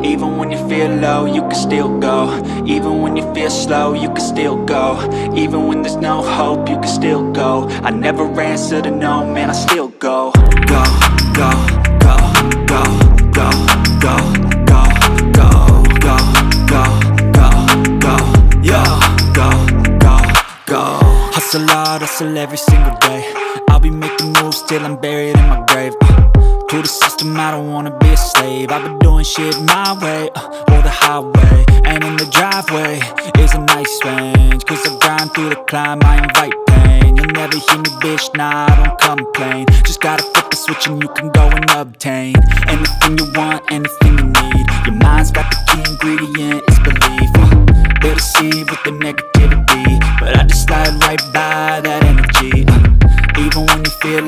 Even when you feel low, you can still go. Even when you feel slow, you can still go. Even when there's no hope, you can still go. I never answer to no, man, I still go. Go, go, go, go, go, go, go, go, go, go, go, go, yo, go, go, go. Hustle hard, hustle every single day. I'll be making moves till I'm buried in my grave. To the system, I don't wanna be a slave. I've been doing shit my way, or the highway. And in the driveway is a nice range, cause I grind through the climb, I invite pain. You'll never hear me, bitch, nah, I don't complain. Just gotta flip the switch and you can go and obtain anything you want, anything you need. Your mind's got the key ingredient, it's belief. They deceive with the negativity, but I just slide right by that energy.